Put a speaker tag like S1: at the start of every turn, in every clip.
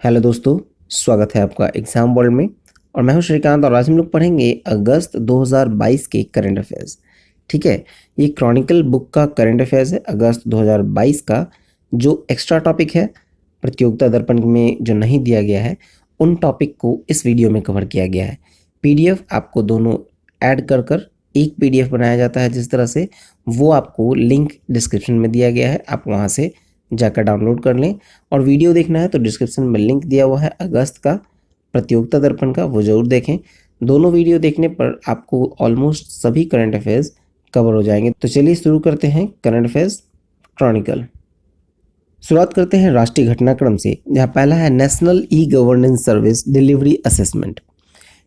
S1: Hello दोस्तों, स्वागत है आपका एग्जाम वर्ल्ड में। और मैं हूं श्रीकांत और आज हम लोग पढ़ेंगे अगस्त 2022 के करंट अफेयर्स। ठीक है, ये क्रॉनिकल बुक का करंट अफेयर्स है अगस्त 2022 का। जो एक्स्ट्रा टॉपिक है प्रतियोगिता दर्पण में जो नहीं दिया गया है, उन टॉपिक को इस वीडियो में कवर किया गया है। पीडीएफ आपको दोनों ऐड कर कर एक पीडीएफ बनाया जाता है। जिस तरह से वो आपको लिंक डिस्क्रिप्शन में दिया गया है, आप वहाँ से जाकर डाउनलोड कर लें। और वीडियो देखना है तो डिस्क्रिप्शन में लिंक दिया हुआ है अगस्त का प्रतियोगिता दर्पण का, वो ज़रूर देखें। दोनों वीडियो देखने पर आपको ऑलमोस्ट सभी करंट अफेयर्स कवर हो जाएंगे। तो चलिए शुरू करते हैं करंट अफेयर्स क्रॉनिकल। शुरुआत करते हैं राष्ट्रीय घटनाक्रम से, जहाँ पहला है national e governance service delivery assessment.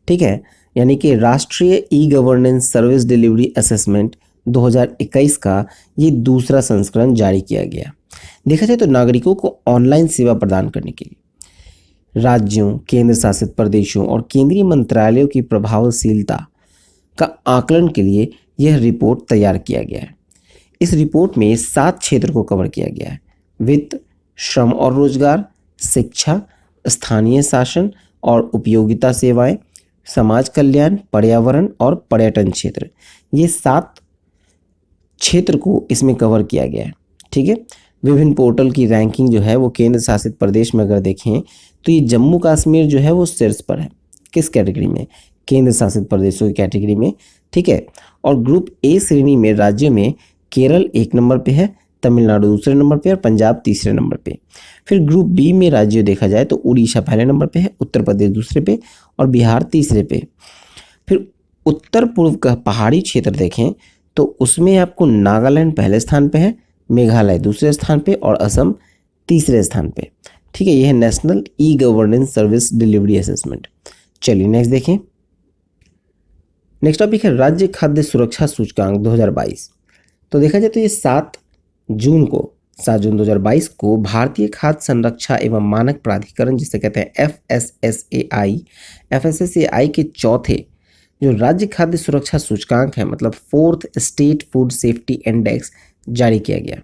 S1: ठीक है, यानी कि राष्ट्रीय e governance service delivery assessment 2021 का ये दूसरा संस्करण जारी किया गया। देखा जाए तो नागरिकों को ऑनलाइन सेवा प्रदान करने के लिए राज्यों, केंद्र शासित प्रदेशों और केंद्रीय मंत्रालयों की प्रभावशीलता का आकलन के लिए यह रिपोर्ट तैयार किया गया है। इस रिपोर्ट में 7 क्षेत्र को कवर किया गया है: वित्त, श्रम और रोजगार, शिक्षा, स्थानीय शासन और उपयोगिता सेवाएं, समाज कल्याण, पर्यावरण और पर्यटन क्षेत्र। ये 7 क्षेत्र को इसमें कवर किया गया है। ठीक है, विभिन्न पोर्टल की रैंकिंग जो है वो केंद्र शासित प्रदेश में अगर देखें तो ये जम्मू कश्मीर जो है वो शीर्ष पर है। किस कैटेगरी में? केंद्र शासित प्रदेशों की कैटेगरी में। ठीक है, और ग्रुप ए श्रेणी में राज्यों में केरल 1 नंबर पे है, तमिलनाडु दूसरे नंबर पे और पंजाब तीसरे नंबर पे। फिर ग्रुप बी में राज्य देखा जाए तो उड़ीसा पहले नंबर पे है, उत्तर प्रदेश दूसरे पे और बिहार तीसरे पे। फिर उत्तर पूर्व का पहाड़ी क्षेत्र देखें तो उसमें आपको नागालैंड पहले स्थान पे है, मेघालय दूसरे स्थान पे और असम तीसरे स्थान पे। ठीक है, यह है national e governance service delivery assessment. चलिए नेक्स्ट देखें। नेक्स्ट टॉपिक है राज्य खाद्य सुरक्षा सूचकांक 2022। तो देखा जाए तो ये 7 जून 2022 को भारतीय खाद्य संरक्षा एवं मानक प्राधिकरण, जिसे कहते हैं एफएसएसएआई के चौथे जो राज्य खाद्य सुरक्षा सूचकांक है, मतलब 4th state food safety index जारी किया गया।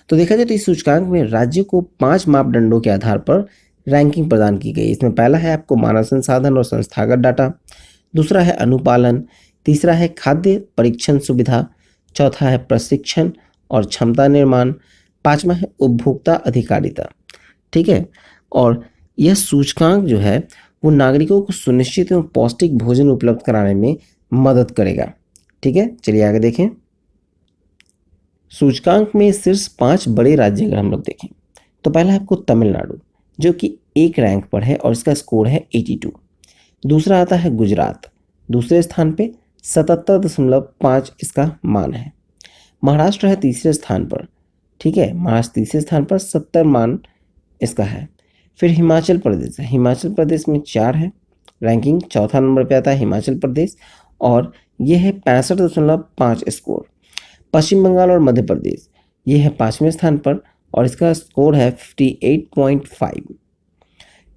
S1: तो देखा जाए तो इस सूचकांक में राज्य को 5 मापदंडों के आधार पर रैंकिंग प्रदान की गई। इसमें पहला है आपको मानव संसाधन और संस्थागत डाटा, दूसरा है अनुपालन, तीसरा है खाद्य परीक्षण सुविधा, चौथा है प्रशिक्षण और क्षमता निर्माण, 5वां है उपभोक्ता अधिकारिता। ठीक है, और यह सूचकांक जो है वो नागरिकों को सुनिश्चित एवं पौष्टिक भोजन उपलब्ध कराने में मदद करेगा। ठीक है, चलिए आगे देखें। सूचकांक में शीर्ष 5 बड़े राज्य अगर हम लोग देखें तो पहला है आपको तमिलनाडु, जो कि 1 रैंक पर है और इसका स्कोर है 82। दूसरा आता है गुजरात, दूसरे स्थान पे 77.5 इसका मान है। महाराष्ट्र है तीसरे स्थान पर। ठीक है, महाराष्ट्र तीसरे स्थान पर 70 मान इसका है। फिर हिमाचल प्रदेश है, हिमाचल प्रदेश में 4 है रैंकिंग, चौथा नंबर पे आता है हिमाचल प्रदेश और यह है 65.5 स्कोर। पश्चिम बंगाल और मध्य प्रदेश ये है 5वें स्थान पर और इसका स्कोर है 58.5।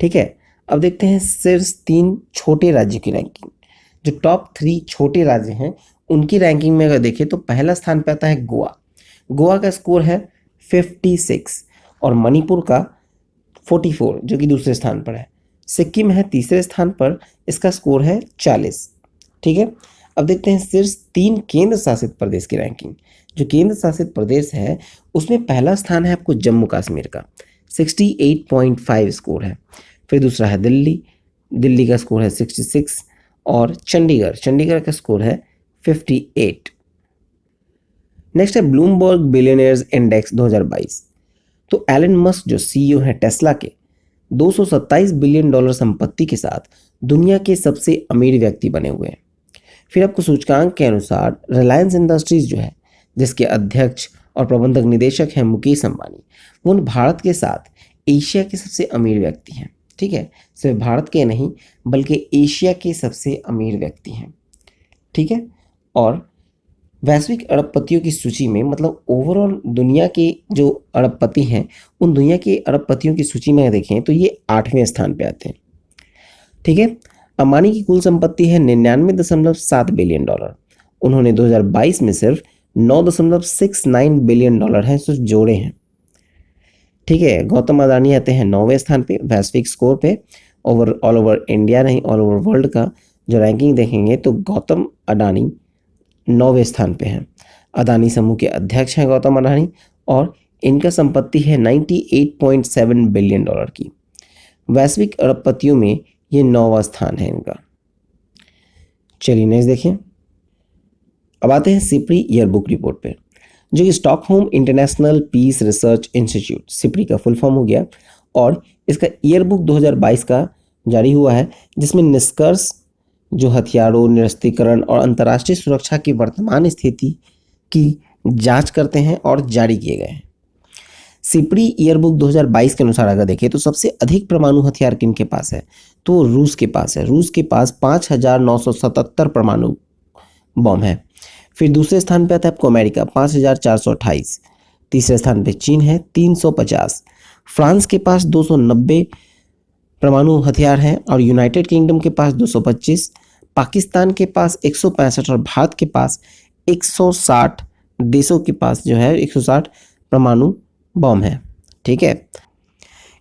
S1: ठीक है, अब देखते हैं शीर्ष 3 छोटे राज्यों की रैंकिंग। जो टॉप 3 छोटे राज्य हैं उनकी रैंकिंग में अगर देखें तो पहला स्थान पर आता है गोवा। गोवा का स्कोर है 56 और मणिपुर का 44 जो कि दूसरे स्थान पर है। सिक्किम है तीसरे स्थान पर, इसका स्कोर है 40। ठीक है, अब देखते हैं शीर्ष 3 केंद्र शासित प्रदेश की रैंकिंग। जो केंद्र शासित प्रदेश है उसमें पहला स्थान है आपको जम्मू कश्मीर का, 68.5 स्कोर है। फिर दूसरा है दिल्ली, दिल्ली का स्कोर है 66 और चंडीगढ़, चंडीगढ़ का स्कोर है 58। नेक्स्ट है ब्लूमबर्ग बिलियनियर्स इंडेक्स 2022। तो एलन मस्क जो सीईओ है टेस्ला के, $227 बिलियन संपत्ति के साथ दुनिया के सबसे अमीर व्यक्ति बने हुए हैं। फिर आपको सूचकांक के अनुसार रिलायंस इंडस्ट्रीज जो है, जिसके अध्यक्ष और प्रबंधक निदेशक हैं मुकेश अंबानी, वो भारत के साथ एशिया के सबसे अमीर व्यक्ति हैं। ठीक है, सिर्फ भारत के नहीं बल्कि एशिया के सबसे अमीर व्यक्ति हैं। ठीक है, और वैश्विक अरबपतियों की सूची में, मतलब ओवरऑल दुनिया के जो अरबपति हैं उन दुनिया के अरबपतियों की सूची में देखें तो ये 8वें स्थान पे आते हैं। ठीक है, अंबानी की कुल संपत्ति है $99.7 बिलियन। उन्होंने 2022 में सिर्फ $9.69 बिलियन हैं सिर्फ जोड़े हैं। ठीक है, गौतम अडानी आते हैं 9वें स्थान पे वैश्विक स्कोर पे। ऑल ओवर इंडिया नहीं, ऑल ओवर वर्ल्ड का जो रैंकिंग देखेंगे तो गौतम अडानी 9वें स्थान पे हैं। अदानी समूह के अध्यक्ष हैं गौतम अडानी और इनका संपत्ति है 98.7 बिलियन डॉलर की। वैश्विक अरबपतियों में ये 9वां स्थान है इनका। चलिए नेक्स्ट देखिए। अब आते हैं सिप्री ईयरबुक रिपोर्ट पे, जो कि Stockholm International Peace Research Institute SIPRI का फुल फॉर्म हो गया, और इसका ईयरबुक 2022 का जारी हुआ है, जिसमें निष्कर्ष जो हथियारों, निरस्त्रीकरण और अंतर्राष्ट्रीय सुरक्षा की वर्तमान स्थिति की जांच करते हैं और जारी किए गए हैं। सिप्री ईयरबुक 2022 के अनुसार अगर देखें तो सबसे अधिक परमाणु हथियार किन के पास है, तो रूस के पास है। रूस के पास 5,977 परमाणु बम है। फिर दूसरे स्थान पे आता है आपको अमेरिका 5,428। तीसरे स्थान पे चीन है 350। फ्रांस के पास 290 परमाणु हथियार हैं और यूनाइटेड किंगडम के पास 225, पाकिस्तान के पास 165 और भारत के पास 160 देशों के पास जो है 160 परमाणु बम है। ठीक है,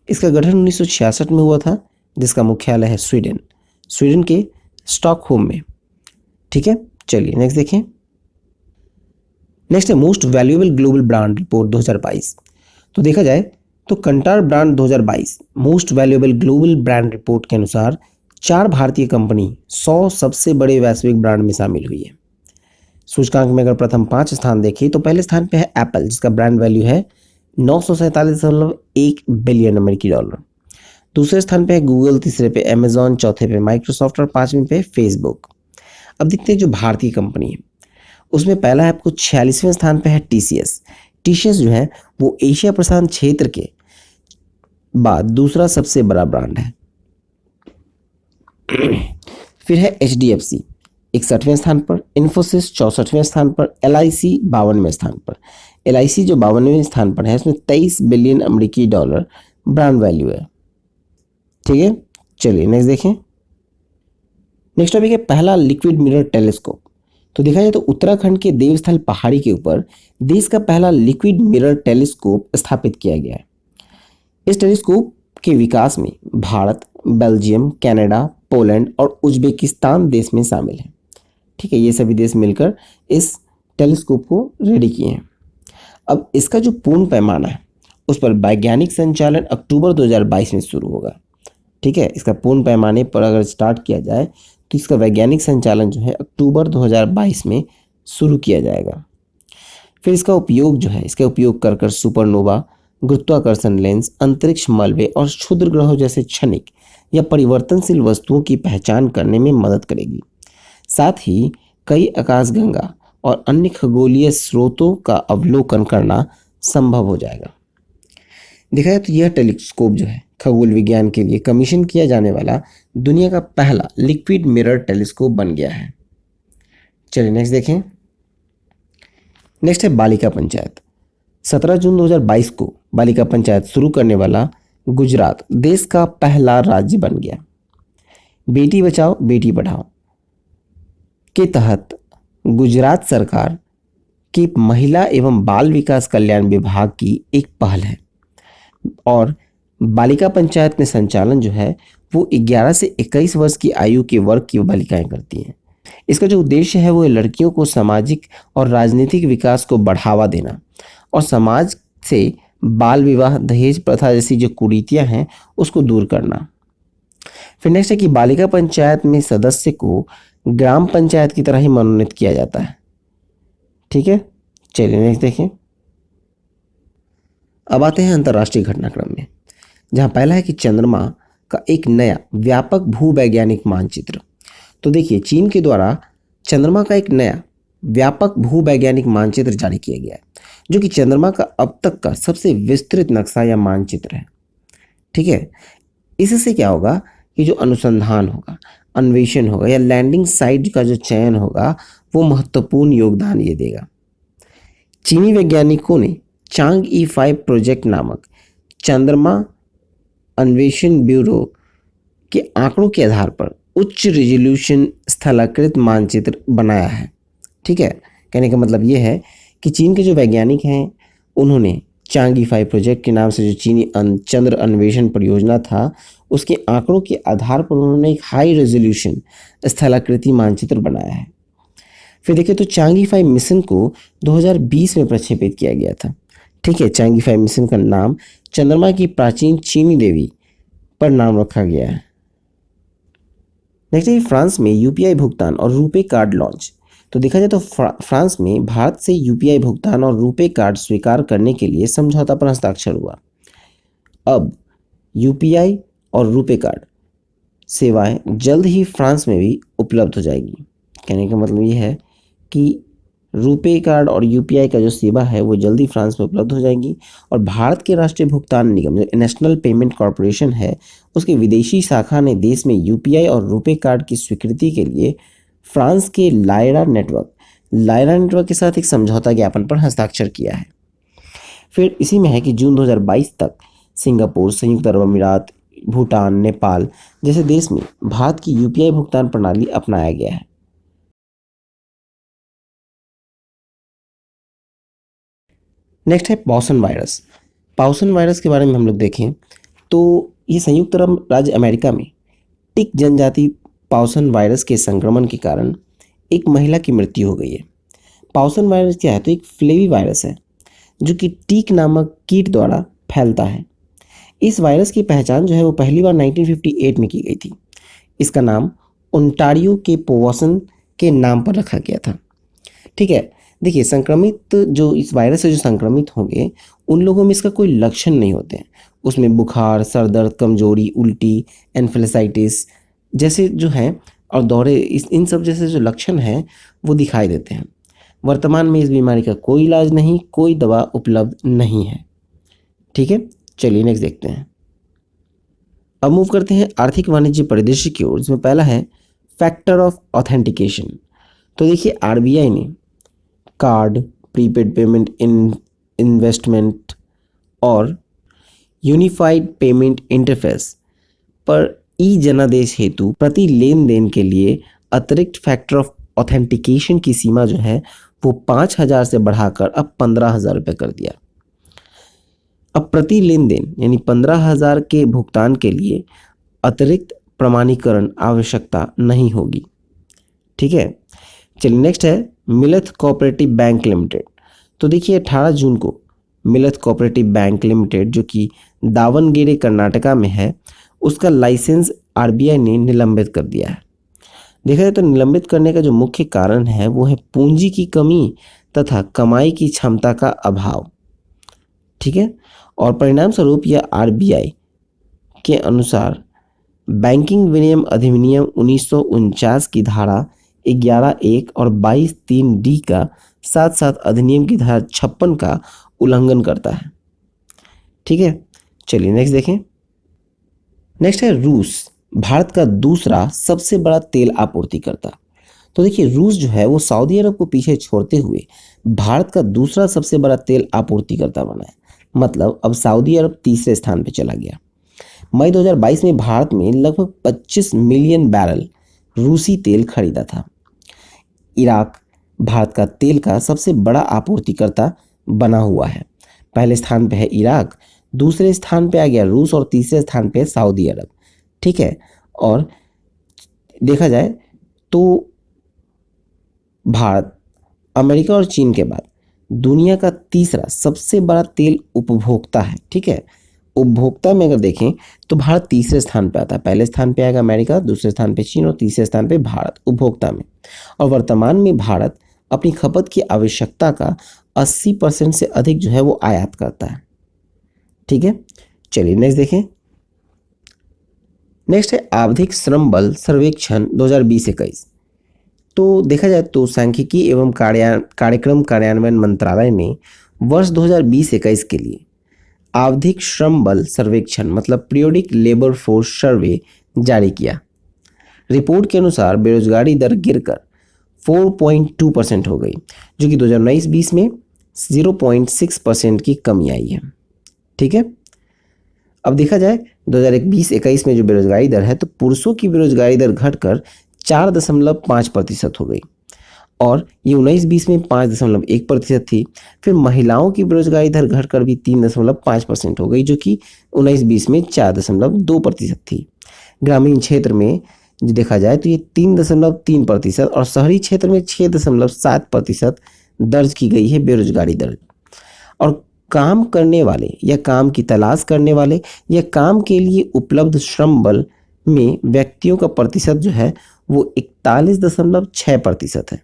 S1: इसका गठन 1966 में हुआ था, जिसका मुख्यालय है स्वीडन के स्टॉकहोम में। ठीक है, चलिए नेक्स्ट देखें। नेक्स्ट है most valuable global brand report 2022। तो देखा जाए तो Kantar brand 2022 most valuable global brand report के अनुसार 4 भारतीय कंपनी 100 सबसे बड़े वैश्विक ब्रांड में शामिल हुई है। सूचकांक में अगर प्रथम 5 स्थान देखें तो पहले स्थान पे है एप्पल, जिसका ब्रांड वैल्यू है 947.1 बिलियन अमेरिकी डॉलर। दूसरे स्थान पे है गूगल, तीसरे पे अमेजॉन, चौथे पे माइक्रोसॉफ्ट और 5वें पे फेसबुक। अब देखते हैं जो भारतीय कंपनी है उसमें पहला है आपको 46वें स्थान पे है टीसीएस। टीसीएस जो है वो एशिया प्रशांत क्षेत्र के बाद दूसरा सबसे बड़ा ब्रांड है। फिर है एचडीएफसी 61वें स्थान पर, इन्फोसिस 64वें स्थान पर, एलआईसी 52वें स्थान पर। एलआईसी जो 52वें स्थान पर है उसमें 23 बिलियन अमेरिकी डॉलर ब्रांड वैल्यू है। ठीक है, चलिए नेक्स्ट देखें। नेक्स्ट टॉपिक है पहला लिक्विड मिरर टेलीस्कोप। तो देखा जाए तो उत्तराखंड के देवस्थल पहाड़ी के ऊपर देश का पहला लिक्विड मिरर टेलीस्कोप स्थापित किया गया है। इस टेलीस्कोप के विकास में भारत, बेल्जियम, कनाडा, पोलैंड और उज्बेकिस्तान देश में शामिल है। ठीक है, ये सभी देश मिलकर इस टेलीस्कोप को रेडी किए हैं। अब इसका जो पूर्ण पैमाना है उस पर वैज्ञानिक संचालन अक्टूबर 2022 में शुरू होगा। ठीक है, इसका पूर्ण पैमाने पर अगर स्टार्ट किया जाए तो इसका वैज्ञानिक संचालन जो है अक्टूबर 2022 में शुरू किया जाएगा। फिर इसका उपयोग जो है इसका उपयोग कर सुपरनोवा, गुरुत्वाकर्षण लेंस, अंतरिक्ष मलबे और क्षुद्र ग्रहों जैसे क्षणिक या परिवर्तनशील वस्तुओं की पहचान करने में मदद करेगी। साथ ही कई आकाशगंगा और अन्य खगोलीय स्रोतों का अवलोकन करना संभव हो जाएगा। देखा जाए तो यह टेलीस्कोप जो है खगोल विज्ञान के लिए कमीशन किया जाने वाला दुनिया का पहला लिक्विड मिरर टेलीस्कोप बन गया है। चलिए नेक्स्ट देखें। नेक्स्ट है बालिका पंचायत। 17 जून 2022 को बालिका पंचायत शुरू करने वाला गुजरात देश का पहला राज्य बन गया। बेटी बचाओ बेटी पढ़ाओ के तहत गुजरात सरकार की महिला एवं बाल विकास कल्याण विभाग की एक पहल है और बालिका पंचायत में संचालन जो है वो 11 से 21 वर्ष की आयु के वर्ग की बालिकाएं करती हैं। इसका जो उद्देश्य है वो लड़कियों को सामाजिक और राजनीतिक विकास को बढ़ावा देना और समाज से बाल विवाह, दहेज प्रथा जैसी जो कुरीतियां हैं उसको दूर करना। फिर नेक्स्ट है कि बालिका पंचायत में सदस्य को ग्राम पंचायत की तरह ही मनोनीत किया जाता है। ठीक है, चलिए नेक्स्ट देखें। अब आते हैं अंतर्राष्ट्रीय घटनाक्रम में, जहां पहला है कि चंद्रमा का एक नया व्यापक भूवैज्ञानिक मानचित्र। तो देखिए चीन के द्वारा चंद्रमा का एक नया व्यापक भूवैज्ञानिक मानचित्र जारी किया गया है, जो कि चंद्रमा का अब तक का सबसे विस्तृत नक्शा या मानचित्र है। ठीक है, इससे क्या होगा कि जो अनुसंधान होगा, अन्वेषण होगा या लैंडिंग साइट का जो चयन होगा वो महत्वपूर्ण योगदान ये देगा। चीनी वैज्ञानिकों ने चांग E5 प्रोजेक्ट नामक चंद्रमा अन्वेषण ब्यूरो के आंकड़ों के आधार पर उच्च रिजोल्यूशन स्थलाकृत मानचित्र बनाया है। ठीक है, कहने का मतलब ये है कि चीन के जो वैज्ञानिक हैं उन्होंने चांगी 5 प्रोजेक्ट के नाम से जो चीनी चंद्र अन्वेषण परियोजना था, उसके आंकड़ों के आधार पर उन्होंने एक हाई रेजोल्यूशन स्थलाकृति मानचित्र बनाया है। फिर देखिए तो चांगी 5 मिशन को 2020 में प्रक्षेपित किया गया था। ठीक है, चांगी 5 मिशन का नाम चंद्रमा की प्राचीन चीनी देवी पर नाम रखा गया है। नेक्स्ट है फ्रांस में यूपीआई भुगतान और रुपे कार्ड लॉन्च। तो देखा जाए तो फ्रांस में भारत से यूपीआई भुगतान और रुपे कार्ड स्वीकार करने के लिए समझौता पर हस्ताक्षर हुआ। अब यूपीआई और रुपे कार्ड सेवाएं जल्द ही फ्रांस में भी उपलब्ध हो जाएगी। कहने का मतलब ये है कि रुपे कार्ड और यूपीआई का जो सेवा है वो जल्दी फ्रांस में उपलब्ध हो जाएगी। और भारत के राष्ट्रीय भुगतान निगम जो नेशनल पेमेंट कॉरपोरेशन है, उसके विदेशी शाखा ने देश में यूपीआई और रुपे कार्ड की स्वीकृति के लिए फ्रांस के लायरा नेटवर्क के साथ एक समझौता ज्ञापन पर हस्ताक्षर किया है। फिर इसी में है कि जून 2022 तक सिंगापुर, संयुक्त अरब अमीरात, भूटान, नेपाल जैसे देश में भारत की यूपीआई भुगतान प्रणाली अपनाया गया है। नेक्स्ट है पाउसन वायरस। पाउसन वायरस के बारे में हम लोग देखें तो ये संयुक्त अरब राज्य अमेरिका में टिक जनजाति पाउसन वायरस के संक्रमण के कारण एक महिला की मृत्यु हो गई है। पाउसन वायरस क्या है? तो एक फ्लेवी वायरस है जो कि टीक नामक कीट द्वारा फैलता है। इस वायरस की पहचान जो है वो पहली बार 1958 में की गई थी। इसका नाम ओंटारियो के पोवसन के नाम पर रखा गया था। ठीक है, देखिए संक्रमित जो इस वायरस से जो संक्रमित होंगे उन लोगों में इसका कोई लक्षण नहीं होते हैं। उसमें बुखार, सर दर्द, कमजोरी, उल्टी, एन्फेलेसाइटिस जैसे जो हैं और दौरे इन सब जैसे जो लक्षण हैं वो दिखाई देते हैं। वर्तमान में इस बीमारी का कोई इलाज नहीं, कोई दवा उपलब्ध नहीं है। ठीक है, चलिए नेक्स्ट देखते हैं। अब मूव करते हैं आर्थिक वाणिज्य परिदृश्य की ओर, जिसमें पहला है फैक्टर ऑफ ऑथेंटिकेशन। तो देखिए आरबीआई ने कार्ड, प्रीपेड पेमेंट इन्वेस्टमेंट और यूनिफाइड पेमेंट इंटरफेस पर ई जनादेश हेतु प्रति लेन देन के लिए अतिरिक्त फैक्टर ऑफ ऑथेंटिकेशन की सीमा जो है वो 5,000 से बढ़ाकर अब 15,000 रुपये कर दिया। अब प्रति लेन देन यानी 15,000 के भुगतान के लिए अतिरिक्त प्रमाणीकरण आवश्यकता नहीं होगी। ठीक है, चलिए नेक्स्ट है मिलथ कोऑपरेटिव बैंक लिमिटेड। तो देखिए 18 जून को मिलथ कोऑपरेटिव बैंक लिमिटेड जो कि दावणगेरे कर्नाटका में है, उसका लाइसेंस आरबीआई ने निलंबित कर दिया है। देखा जाए तो निलंबित करने का जो मुख्य कारण है वो है पूंजी की कमी तथा कमाई की क्षमता का अभाव। ठीक है, और परिणाम स्वरूप यह आरबीआई के अनुसार बैंकिंग विनियम अधिनियम 1949 की धारा 11(1) और 22(3)(d) का साथ साथ अधिनियम की धारा 56 का उल्लंघन करता है। ठीक है, चलिए नेक्स्ट देखें। नेक्स्ट है रूस, भारत का दूसरा सबसे बड़ा तेल आपूर्तिकर्ता। तो देखिए रूस जो है वो सऊदी अरब को पीछे छोड़ते हुए भारत का दूसरा सबसे बड़ा तेल आपूर्तिकर्ता बना है। मतलब अब सऊदी अरब तीसरे स्थान पर चला गया। मई 2022 में भारत में लगभग 25 मिलियन बैरल रूसी तेल खरीदा था। इराक भारत का तेल का सबसे बड़ा आपूर्तिकर्ता बना हुआ है। पहले स्थान पे है इराक, दूसरे स्थान पे आ गया रूस और तीसरे स्थान पे है सऊदी अरब। ठीक है, और देखा जाए तो भारत अमेरिका और चीन के बाद दुनिया का तीसरा सबसे बड़ा तेल उपभोक्ता है। ठीक है, उपभोक्ता में अगर देखें तो भारत तीसरे स्थान पे आता है। पहले स्थान पे आएगा अमेरिका, दूसरे स्थान पे चीन और तीसरे स्थान पे भारत उपभोक्ता में। और वर्तमान में भारत अपनी खपत की आवश्यकता का 80% से अधिक जो है वो आयात करता है। ठीक है, चलिए नेक्स्ट देखें। नेक्स्ट है आवधिक श्रम बल सर्वेक्षण 2020-21। तो देखा जाए तो सांख्यिकी एवं कार्यक्रम कार्यान्वयन मंत्रालय ने वर्ष 2020-21 के लिए आवधिक श्रम बल सर्वेक्षण मतलब पीरियोडिक लेबर फोर्स सर्वे जारी किया। रिपोर्ट के अनुसार बेरोजगारी दर गिरकर 4.2% हो गई, जो कि 2019-20 में 0.6% की कमी आई है। ठीक है, अब देखा जाए 2020-21 में जो बेरोजगारी दर है तो पुरुषों की बेरोजगारी दर घटकर 4.5% हो गई और ये 19-20 में 5.1% थी। फिर महिलाओं की बेरोजगारी दर घटकर भी 3.5% हो गई, जो कि 19-20 में 4.2% थी। ग्रामीण क्षेत्र में जो देखा जाए तो ये 3.3% और शहरी क्षेत्र में 6.7% दर्ज की गई है बेरोजगारी दर। और काम करने वाले या काम की तलाश करने वाले या काम के लिए उपलब्ध श्रम बल में व्यक्तियों का प्रतिशत जो है वो 41.6% है।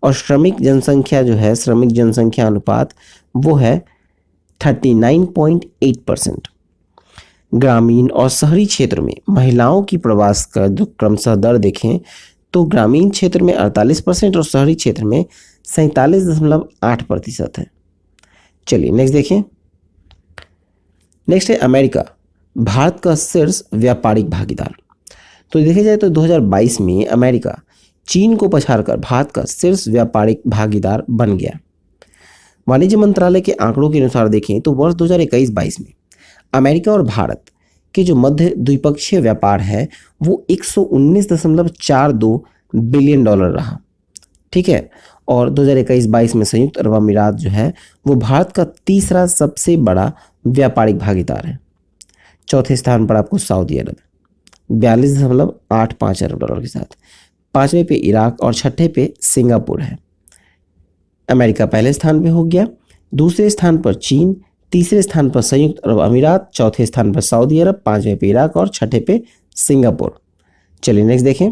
S1: और श्रमिक जनसंख्या जो है, श्रमिक जनसंख्या अनुपात वो है 39.8%। ग्रामीण और शहरी क्षेत्र में महिलाओं की प्रवास का जो क्रमशः दर देखें तो ग्रामीण क्षेत्र में 48% और शहरी क्षेत्र में 47.8% है। चलिए नेक्स्ट देखें। नेक्स्ट है अमेरिका, भारत का शीर्ष व्यापारिक भागीदार। तो देखा जाए तो 2022 में अमेरिका चीन को पछाड़कर भारत का शीर्ष व्यापारिक भागीदार बन गया। वाणिज्य मंत्रालय के आंकड़ों के अनुसार देखें तो वर्ष 2021-22 में अमेरिका और भारत के जो मध्य द्विपक्षीय व्यापार है वो 119.42 बिलियन डॉलर रहा। ठीक है। और 2021-22 में संयुक्त अरब अमीरात जो है वो भारत का तीसरा सबसे बड़ा व्यापारिक भागीदार है। चौथे स्थान पर आपको सऊदी अरब 42.85 अरब डॉलर के साथ। पांचवें पे इराक और छठे पे सिंगापुर है। अमेरिका पहले स्थान पे हो गया, दूसरे स्थान पर चीन, तीसरे स्थान पर संयुक्त अरब अमीरात, चौथे स्थान पर सऊदी अरब, पांचवें पे इराक और छठे पे सिंगापुर। चलिए नेक्स्ट देखें।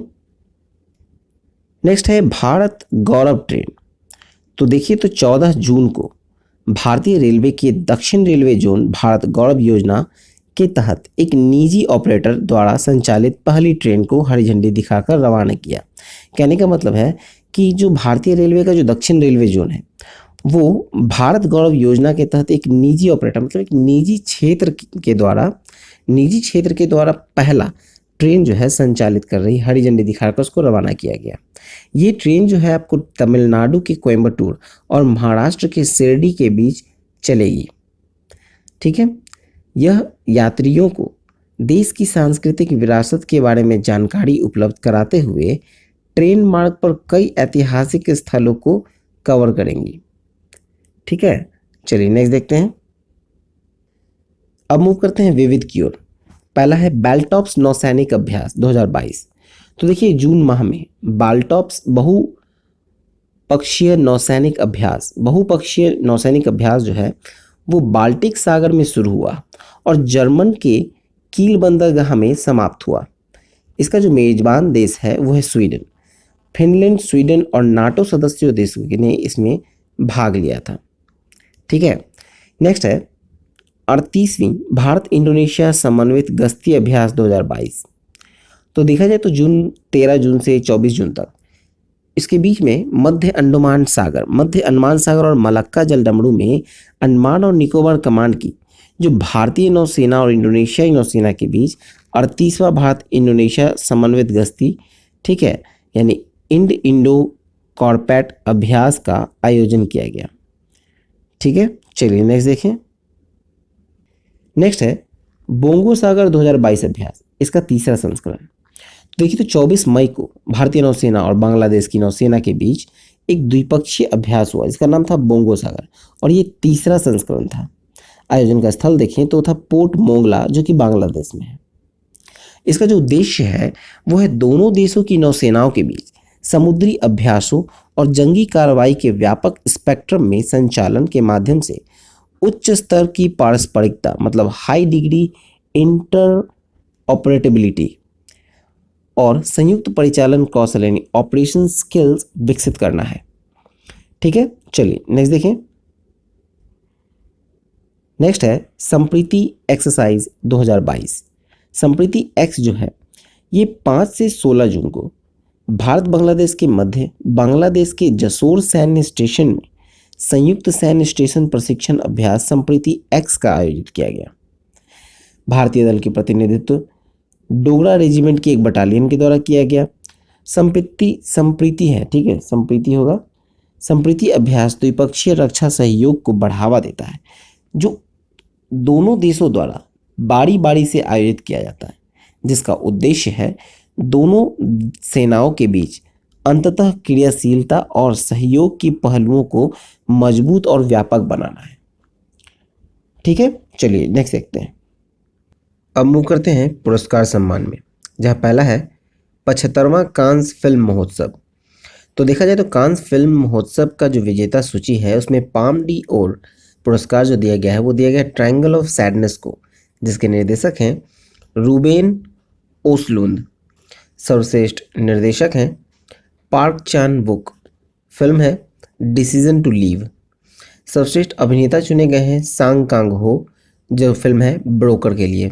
S1: नेक्स्ट है भारत गौरव ट्रेन। तो देखिए तो 14 जून को भारतीय रेलवे के दक्षिण रेलवे जोन भारत गौरव योजना के तहत एक निजी ऑपरेटर द्वारा संचालित पहली ट्रेन को हरी झंडी दिखाकर रवाना किया। कहने का मतलब है कि जो भारतीय रेलवे का जो दक्षिण रेलवे जोन है वो भारत गौरव योजना के तहत एक निजी ऑपरेटर मतलब एक निजी क्षेत्र के द्वारा पहला ट्रेन जो है संचालित कर रही, हरी झंडी दिखाकर उसको रवाना किया गया। ये ट्रेन जो है आपको तमिलनाडु के कोयम्बटूर और महाराष्ट्र के शिरडी के बीच चलेगी। ठीक है। यह यात्रियों को देश की सांस्कृतिक विरासत के बारे में जानकारी उपलब्ध कराते हुए ट्रेन मार्ग पर कई ऐतिहासिक स्थलों को कवर करेंगी। ठीक है। चलिए नेक्स्ट देखते हैं। अब मूव करते हैं विविध की ओर। पहला है बाल्टॉप्स नौसैनिक अभ्यास 2022। तो देखिए जून माह में बाल्टॉप्स बहुपक्षीय नौसैनिक अभ्यास जो है वो बाल्टिक सागर में शुरू हुआ और जर्मन के कील बंदरगाह में समाप्त हुआ। इसका जो मेजबान देश है वो है स्वीडन। फिनलैंड, स्वीडन और नाटो सदस्य देशों ने इसमें भाग लिया था। ठीक है। नेक्स्ट है 38वीं भारत इंडोनेशिया समन्वित गश्ती अभ्यास 2022। तो देखा जाए तो 13 जून से 24 जून तक इसके बीच में मध्य अंडमान सागर और मलक्का जलडमरू में अंडमान और निकोबार कमांड की जो भारतीय नौसेना और इंडोनेशियाई नौसेना के बीच 38वां भारत इंडोनेशिया समन्वित गश्ती, ठीक है, यानी इंडो कॉर्पैट अभ्यास का आयोजन किया गया। ठीक है। चलिए नेक्स्ट देखें। नेक्स्ट है बोंगो सागर 2022 अभ्यास, इसका तीसरा संस्करण। देखिए तो 24 मई को भारतीय नौसेना और बांग्लादेश की नौसेना के बीच एक द्विपक्षीय अभ्यास हुआ, इसका नाम था बोंगो सागर और ये तीसरा संस्करण था। आयोजन का स्थल देखें तो था पोर्ट मोंगला जो कि बांग्लादेश में है। इसका जो उद्देश्य है वो है दोनों देशों की नौसेनाओं के बीच समुद्री अभ्यासों और जंगी कार्रवाई के व्यापक स्पेक्ट्रम में संचालन के माध्यम से उच्च स्तर की पारस्परिकता मतलब हाई डिग्री इंटर ऑपरेटेबिलिटी और संयुक्त परिचालन कौशल यानी ऑपरेशन स्किल्स विकसित करना है। ठीक है। चलिए नेक्स्ट देखें। नेक्स्ट है संप्रीति एक्सरसाइज 2022। संप्रीति एक्स जो है ये 5 से 16 जून को भारत बांग्लादेश के मध्य बांग्लादेश के जसोर सैन्य स्टेशन में संयुक्त सैन्य स्टेशन प्रशिक्षण अभ्यास संप्रीति एक्स का आयोजित किया गया। भारतीय दल के प्रतिनिधित्व डोगरा रेजिमेंट की एक बटालियन के द्वारा किया गया। संप्रीति है, ठीक है, संप्रीति होगा। संप्रीति अभ्यास द्विपक्षीय रक्षा सहयोग को बढ़ावा देता है जो दोनों देशों द्वारा बारी बारी से आयोजित किया जाता है, जिसका उद्देश्य है दोनों सेनाओं के बीच अंततः क्रियाशीलता और सहयोग की पहलुओं को मजबूत और व्यापक बनाना है। ठीक है, चलिए नेक्स्ट देखते हैं। अब मूव करते हैं पुरस्कार सम्मान में, जहाँ पहला है 75वां कांस फिल्म महोत्सव। तो देखा जाए तो कांस फिल्म महोत्सव का जो विजेता सूची है उसमें पाम डी और पुरस्कार जो दिया गया है वो दिया गया है ट्रायंगल ऑफ सैडनेस को, जिसके निर्देशक हैं रूबेन ओसलुंद। सर्वश्रेष्ठ निर्देशक हैं पार्क चान वुक। फिल्म है डिसीजन टू लीव। सर्वश्रेष्ठ अभिनेता चुने गए हैं सांग कांग हो, जो फिल्म है ब्रोकर के लिए।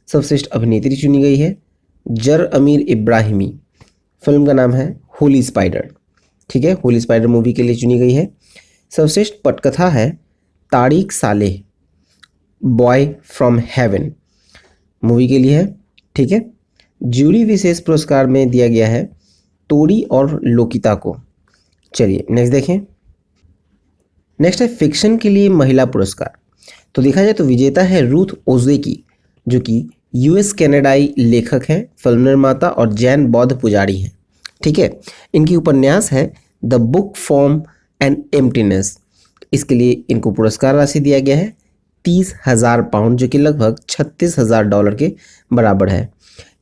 S1: सर्वश्रेष्ठ अभिनेत्री चुनी गई है जर अमीर इब्राहिमी। फिल्म का नाम है होली स्पाइडर। ठीक है, होली स्पाइडर मूवी के लिए चुनी गई है। सर्वश्रेष्ठ पटकथा है Tariq Saleh, boy from heaven movie के लिए है। ठीक है, जूरी विशेष पुरस्कार में दिया गया है तोरी और लोकिता को। चलिए नेक्स्ट देखें। नेक्स्ट है फिक्शन के लिए महिला पुरस्कार। तो देखा जाए तो विजेता है रूथ ओजेकी, जो कि यूएस कनाडाई लेखक हैं, फिल्म निर्माता और जैन बौद्ध पुजारी हैं। ठीक है, इनकी उपन्यास है the book form and emptiness. इसके लिए इनको पुरस्कार राशि दिया गया है 30,000 पाउंड, जो कि लगभग $36,000 के बराबर है।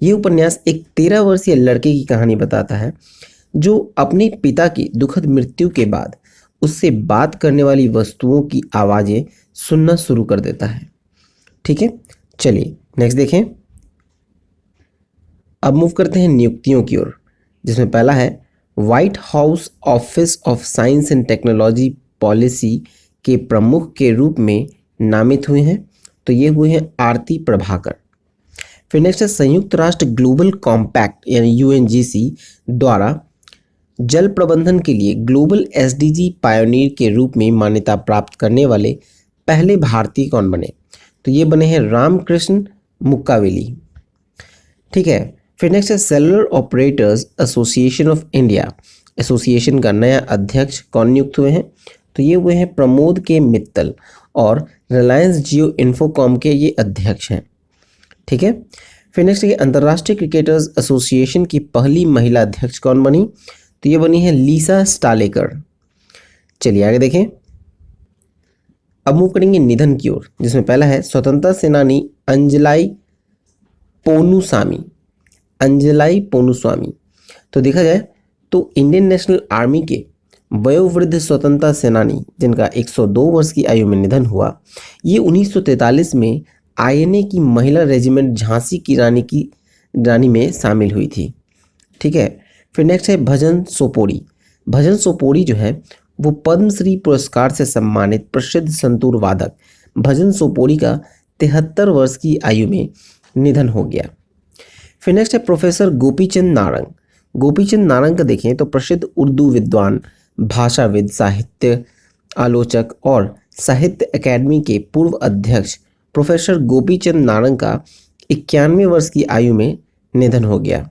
S1: ये उपन्यास एक 13 वर्षीय लड़के की कहानी बताता है जो अपने पिता की दुखद मृत्यु के बाद उससे बात करने वाली वस्तुओं की आवाज़ें सुनना शुरू कर देता है। ठीक है, चलिए नेक्स्ट देखें। अब मूव करते हैं नियुक्तियों की ओर, जिसमें पहला है white house office of science and technology policy के प्रमुख के रूप में नामित हुए हैं। तो ये हुए हैं आरती प्रभाकर। फिर नेक्स्ट है संयुक्त राष्ट्र ग्लोबल कॉम्पैक्ट यानी यूएनजीसी द्वारा जल प्रबंधन के लिए ग्लोबल एसडीजी पायोनियर के रूप में मान्यता प्राप्त करने वाले पहले भारतीय कौन बने? तो ये बने हैं रामकृष्ण मुक्कावेली। ठीक है, फिर नेक्स्ट है cellular operators association of India. Association का नया अध्यक्ष कौन नियुक्त हुए हैं? तो ये हुए हैं प्रमोद के मित्तल और रिलायंस जियो इन्फोकॉम के ये अध्यक्ष हैं। ठीक है, फिर नेक्स्ट है अंतर्राष्ट्रीय क्रिकेटर्स एसोसिएशन की पहली महिला अध्यक्ष कौन बनी? तो ये बनी है लीसा स्टालेकर। चलिए आगे देखें। अब मूव करेंगे निधन की ओर, जिसमें पहला है स्वतंत्रता सेनानी अंजलाई पोनुसामी। अंजलाई पोनुसामी। तो देखा जाए तो इंडियन नेशनल आर्मी के वयोवृद्ध स्वतंत्रता सेनानी जिनका 102 वर्ष की आयु में निधन हुआ, ये 1943 में आईएनए की महिला रेजिमेंट झांसी की रानी में शामिल हुई थी। ठीक है, फिर नेक्स्ट है भजन सोपोरी। भजन सोपोरी जो है वो पद्मश्री पुरस्कार से सम्मानित प्रसिद्ध संतूर वादक भजन सोपोरी का 73 वर्ष की आयु में निधन हो गया। फिर नेक्स्ट है प्रोफेसर गोपीचंद नारंग। गोपीचंद नारंग का देखें तो प्रसिद्ध उर्दू विद्वान, भाषाविद, साहित्य आलोचक और साहित्य अकादमी के पूर्व अध्यक्ष प्रोफेसर गोपीचंद नारंग का 91 वर्ष की आयु में निधन हो गया।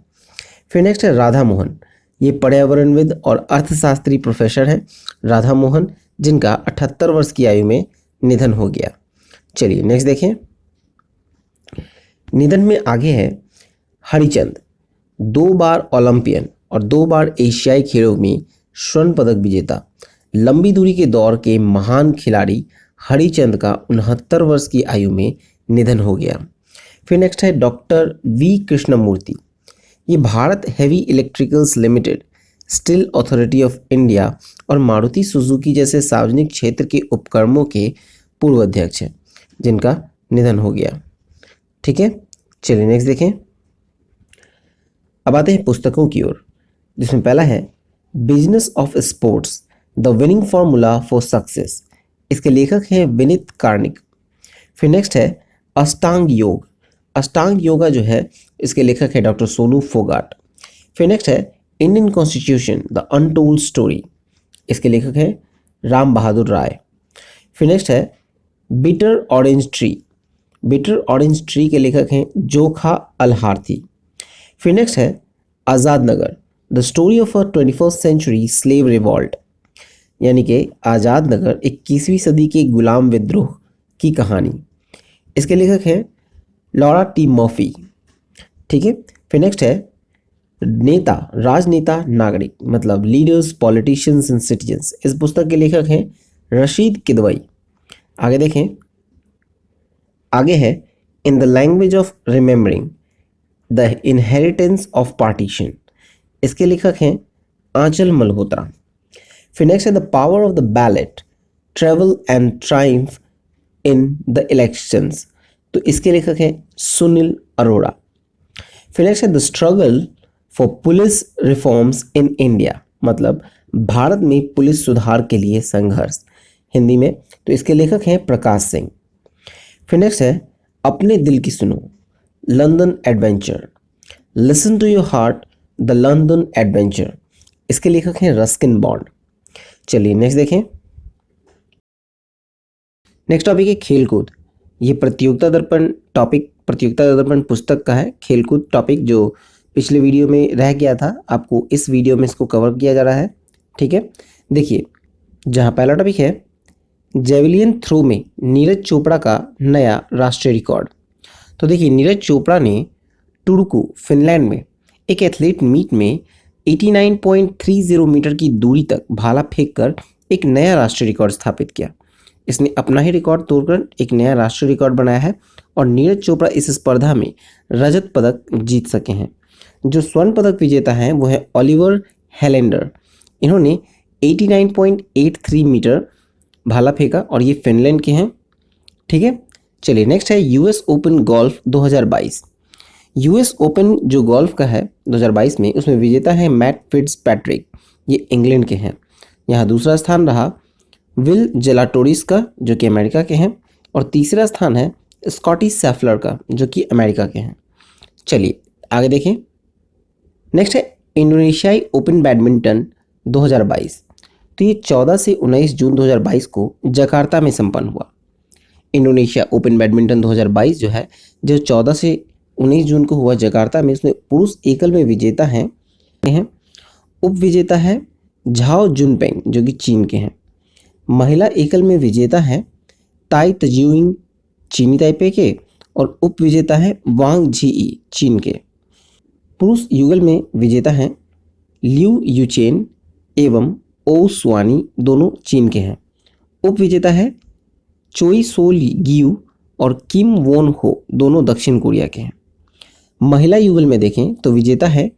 S1: फिर नेक्स्ट है राधा मोहन। ये पर्यावरणविद और अर्थशास्त्री प्रोफेसर हैं राधा मोहन, जिनका 78 वर्ष की आयु में निधन हो गया। चलिए नेक्स्ट देखें। निधन में आगे है हरिचंद, 2 बार ओलंपियन और 2 बार एशियाई खेलों में स्वर्ण पदक विजेता, लंबी दूरी के दौर के महान खिलाड़ी हरिचंद का 69 वर्ष की आयु में निधन हो गया। फिर नेक्स्ट है डॉक्टर वी कृष्णमूर्ति। ये Bharat heavy electricals limited, steel authority of India और मारुति सुजुकी जैसे सार्वजनिक क्षेत्र के उपक्रमों के पूर्व अध्यक्ष हैं, जिनका निधन हो गया। ठीक है, चलिए नेक्स्ट देखें। अब आते हैं पुस्तकों की ओर, जिसमें पहला है business of sports, the winning formula for success. इसके लेखक हैं विनीत कार्निक। फिर नेक्स्ट है अष्टांग योग। अष्टांग योगा जो है इसके लेखक है डॉक्टर सोनू फोगाट। फिर नेक्स्ट है Indian constitution, the untold story. इसके लेखक हैं राम बहादुर राय। फिर नेक्स्ट है bitter orange tree. Bitter orange tree के लेखक हैं जोखा अलहार्थी। फिर नेक्स्ट है Azad Nagar, the story of a 21st century slave revolt, यानी कि आज़ाद नगर 21वीं सदी के गुलाम विद्रोह की कहानी। इसके लेखक हैं लॉरा टी मर्फी। ठीक है, फिर नेक्स्ट है नेता, राजनेता, नागरिक, मतलब लीडर्स, पॉलिटिशियंस एंड सिटीजन्स। इस पुस्तक के लेखक हैं रशीद किदवई। आगे देखें, आगे है in the language of remembering the inheritance of partition. इसके लेखक हैं आंचल मल्होत्रा। फिर नेक्स्ट है the power of the ballot, travel and triumph in the elections. तो इसके लेखक हैं सुनील अरोड़ा। फिर नेक्स्ट है the struggle for police reforms in India, मतलब भारत में पुलिस सुधार के लिए संघर्ष, हिंदी में। तो इसके लेखक हैं प्रकाश सिंह। फिर नेक्स्ट है अपने दिल की सुनो, London adventure, listen to your heart, the London adventure. इसके लेखक हैं रस्किन बॉन्ड। चलिए नेक्स्ट देखें। नेक्स्ट टॉपिक है खेलकूद। ये प्रतियोगिता दर्पण पुस्तक का है खेलकूद टॉपिक, जो पिछले वीडियो में रह गया था, आपको इस वीडियो में इसको कवर किया जा रहा है। ठीक है, देखिए, जहाँ पहला टॉपिक है जेवलिन थ्रो में नीरज चोपड़ा का नया राष्ट्रीय रिकॉर्ड। तो देखिए, नीरज चोपड़ा ने टुर्कू फिनलैंड में एक एथलीट मीट में 89.30 मीटर की दूरी तक भाला फेंककर एक नया राष्ट्रीय रिकॉर्ड स्थापित किया। इसने अपना ही रिकॉर्ड तोड़कर एक नया राष्ट्रीय रिकॉर्ड बनाया है और नीरज चोपड़ा इस स्पर्धा में रजत पदक जीत सके हैं। जो स्वर्ण पदक विजेता हैं वो है ओलिवर हेलेंडर। इन्होंने 89.83 मीटर भाला फेंका और ये फिनलैंड के हैं। ठीक है, चलिए नेक्स्ट है US open golf 2022। US open जो गोल्फ का है 2022 में, उसमें विजेता है मैट फिट्जपैट्रिक, ये इंग्लैंड के हैं। यहाँ दूसरा स्थान रहा विल जेलाटोरिस का, जो कि अमेरिका के हैं, और तीसरा स्थान है स्कॉटी सैफलर का, जो कि अमेरिका के हैं। चलिए आगे देखें। नेक्स्ट है इंडोनेशियाई ओपन बैडमिंटन 2022। तो ये 14 से 19 जून 2022 को जकार्ता में संपन्न हुआ। इंडोनेशिया ओपन बैडमिंटन 2022 जो है, जो 14 से 19 जून को हुआ जकार्ता में, उसमें पुरुष एकल में विजेता हैं उप विजेता है झाओ जुनपेंग, जो कि चीन के हैं। महिला एकल में विजेता है ताई तजिउइंग, चीनी ताइपे के, और उप विजेता है वांग झीई, चीन के। पुरुष युगल में विजेता हैं लिू यूचेन एवं ओ सुआनी, दोनों चीन के हैं। उप विजेता है चोई सोल गियू और किम वोन हो, दोनों दक्षिण कोरिया के हैं। महिला युगल में देखें तो विजेता है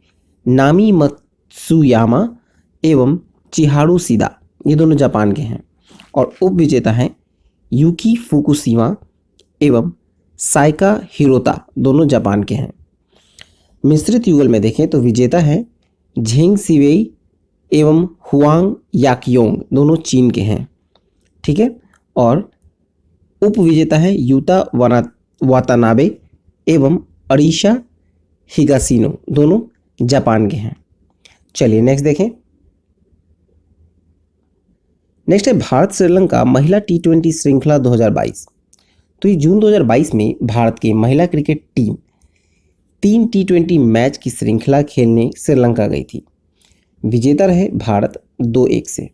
S1: नामी मत्सुयामा एवं चिहारू सीदा, ये दोनों जापान के हैं। और उप विजेता हैं यूकी फुकुशिमा एवं साइका हिरोता, दोनों जापान के हैं। मिश्रित युगल में देखें तो विजेता है झेंग सिवेई एवं हुआंग याकयोंग, दोनों चीन के हैं। ठीक है, और उप विजेता है यूता वातानाबे एवं अरीशा हिगासिनो, दोनों जापान के हैं। चलिए नेक्स्ट देखें। नेक्स्ट है भारत श्रीलंका महिला T20 श्रृंखला 2022। तो ये जून 2022 में भारत की महिला क्रिकेट टीम 3 T20 मैच की श्रृंखला खेलने श्रीलंका गई थी। विजेता रहे भारत 2-1 से,